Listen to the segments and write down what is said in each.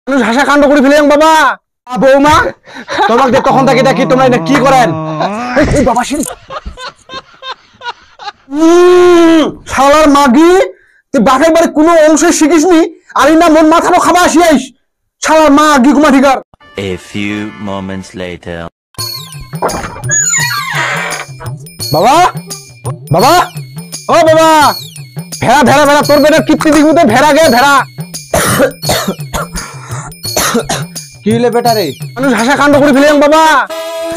মানুষ হাসা কাণ্ড করে ফেলেন বাবা। বৌমা তোমাকে কখন থেকে দেখি তোমরা এটা কি করেন? বাবা শালার মাগি, তুই বাপের বাড়ি কোনো অংশে শিখিসনি, আর না মন মাথানো খাবার আসিয়াইস। শালার মাগি ঘুমা ঠিকার। A few moments later. বাবা বাবা ও বাবা, ভেড়া ভেড়া ভেড়া, তোর বেটার কীর্তি দিবি তো ভেড়া গে ভেড়া। কি হলে বেটা রে? মানুষ হাসা কাণ্ড করে ফেলেন বাবা।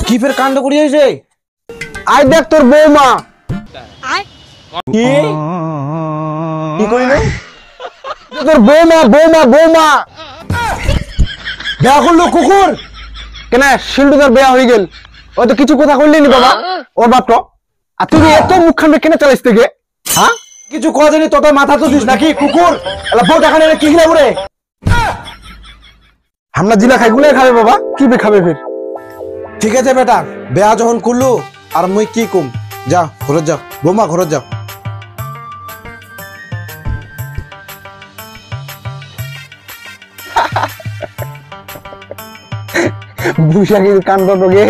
কি ফের কাণ্ড করিয়েছে? আই দেখ তোর বৌমা। কি কি করিল? তোর বৌমা বৌমা বৌমা বিয়া করলো কুকুর কেন? শিল্ডু তোর বিয়া হয়ে গেল, ও তো কিছু কথা কইলি নি বাবা ওর বাপ তো। আর তুই এত মুখখান কেন চালাইস থেকে? হ্যাঁ কিছু কথা জানি তোর মাথা তো দিস নাকি কুকুর? এলা বউ দেখানে কি হিলা করে? আমরা জিলা খাই গুলে খাবে বাবা, কি বে খাবে ফের? ঠিক আছে বেটা, বেয়া যখন করলু আর মুই কি কম, যা ঘরে যা বৌমা, ঘরে যা। বুঝা কি কাণ্ড গে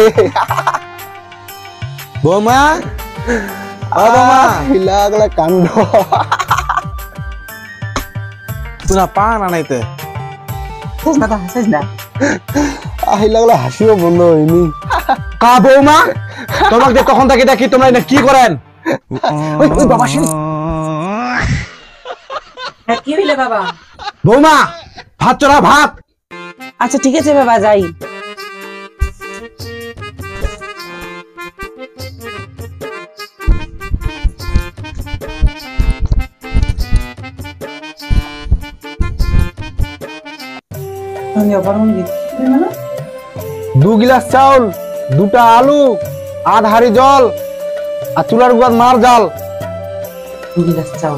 বৌমা ও বৌমা, হিলাগলা কাণ্ড। তুই না পা না নাইতে আহিলাগলা হাসিও বন্ধ হয়নি। কা বৌমা তোমাকে কখন থেকে দেখি তোমরা এটা কি করেন? বাবা কি হইলে বাবা? বৌমা ভাত চড়া ভাত। আচ্ছা ঠিক আছে বাবা, যাই। দু গিলাস চাউল, দুটা আলু, আধ হাড়ি জল, আর চুলার গুয়ার মার জাল। চাও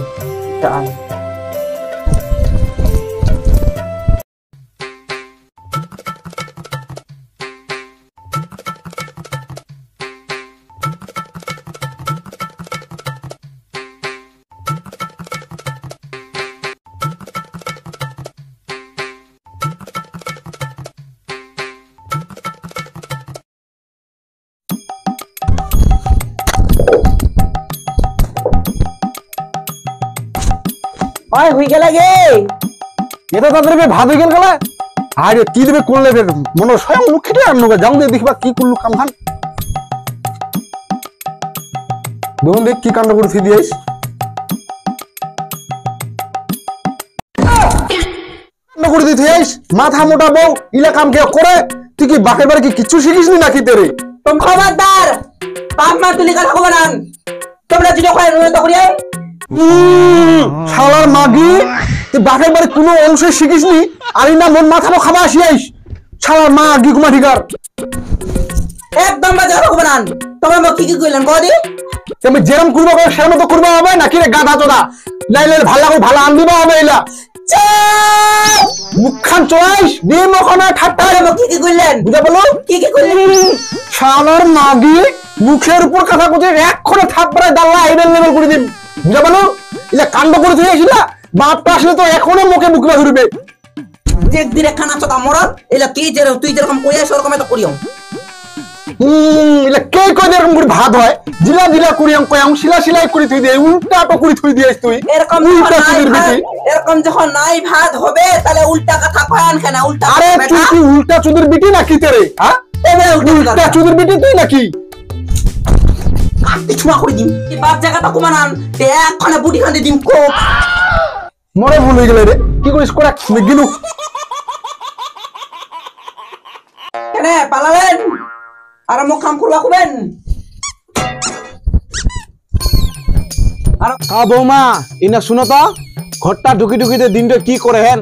হয়ে গেল গে, এটা তাদের ভাত হয়ে গেল গেলা। আরে কি দেবে করলে মনে স্বয়ং মুখ খেটে আনলো, যাও দিয়ে দেখবা কি করলো কাম খান। দেখুন দেখ কি কাণ্ড করে দিয়েছ। করে দিতে মাথা মোটা বউ ইলা কাম কে করে? তুই কি বাপের বাড়ি কি কিচ্ছু শিখিসনি নাকি তেরে? খবরদার, বাপ মা তুলি কথা খবর আন। তোমরা যদি করিয়া শালার মাগি, তুই বাপের বাড়ি কোনো অংশে শিখিসনি, আর না মন মাথানো খাবার আসিয়াইস। শালার মাগি ঘুমা ঠিকার। একদম বাজে কথা খবর আন। তোমরা কি কি কইলেন কদি? তুমি যেরকম করবো সেরকম মতো করবো হবে নাকি রে গাধা চোদা? নাইলে ভালো করে ভালো আনদিবা হবে এলা। মুখখান চড়াইস ডিম ওখানে ঠাট্টা। কি কি কইলেন বুঝা বলো কি কি কইলেন? শালার মাগি মুখের উপর কথা বলছে, এক্ষণে থাপড়ায় দাল্লা আইডেল লেভেল করে দিন। বুঝা বলো এলা কাণ্ড করে দিয়েছিল। বাপটা আসলে তো এখনো মুখে মুখে ধরবে। দেখ দিরে খানা চোদা মরদ, এলা তুই যেরকম কইয়াস ওরকম তো করিও। এলা কে কই এরকম করে ভাত হয়? জিলা জিলা করিয়াম কয়াম শিলা শিলাই করে থই দিয়ে উল্টা তো করে থই দিয়েছ তুই। এরকম যখন নাই ভাত হবে তাহলে উল্টা কথা কয়ান কেন? উল্টা আরে তুই কি উল্টা চুদির বিটি নাকি তেরে? হ্যাঁ উল্টা চুদির বিটি তুই নাকি? কাটি ছুয়া করে দিম বাপ জায়গাটা কমানান তে একখানে বুটি খান্দি দিম কো। মরে ভুল হয়ে গেল রে, কি করিস করে গিলু। কেন পালালেন? আর মুখ কাম করবা কবেন? কা বৌমা ইনা শুনো তো, ঘরটা ঢুকি ঢুকিতে দিনটা কি করে হেন?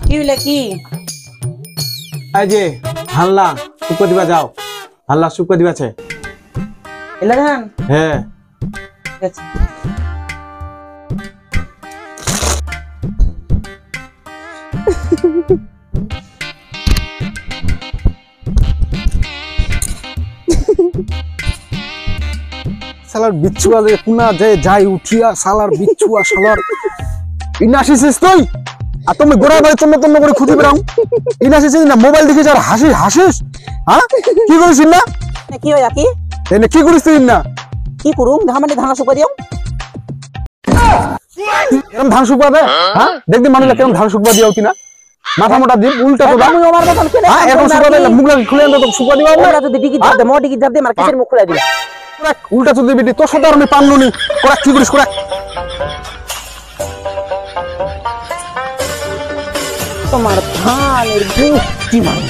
কি হইলে কি? এই যে হাল্লা শুক্র দিবা যাও, হাল্লা শুক্র দিবাছে। এলা ধান হ্যাঁ ঠিক আছে। শালার বিচ্ছুয়া যে কুনা যে যাই উঠিয়া শালার বিচ্ছুয়া শালার ইনাসিস তুই আর তুমি গোড়া বাড়ি তন্ন তন্ন করে খুঁজে বেড়াও ইনাসিস না মোবাইল দেখে যার হাসিস হ্যাঁ কি করিস না কি হয় কি এনে কি করিস তুই না কি করুম ধামানে ধানা শুকা দিও এরকম ধান শুকবা দে হ্যাঁ দেখবি মানুষ কেমন ধান শুকবা দিও কিনা মাথা মোটা দিন উল্টা তো আমি আমার মতন কেন হ্যাঁ এখন শুকবা দিলে মুখ লাগি খুলে আনতো শুকবা দিবা ওরা যদি ডিগি দাও দে মোটি কি দাও দে মার কিসের মুখ খুলে দিবে উল্টা তো দিবি তোর সাথে আর আমি পানলুনি কোরা কি করিস কোরা তোমার ধানের গুষ্টি মানে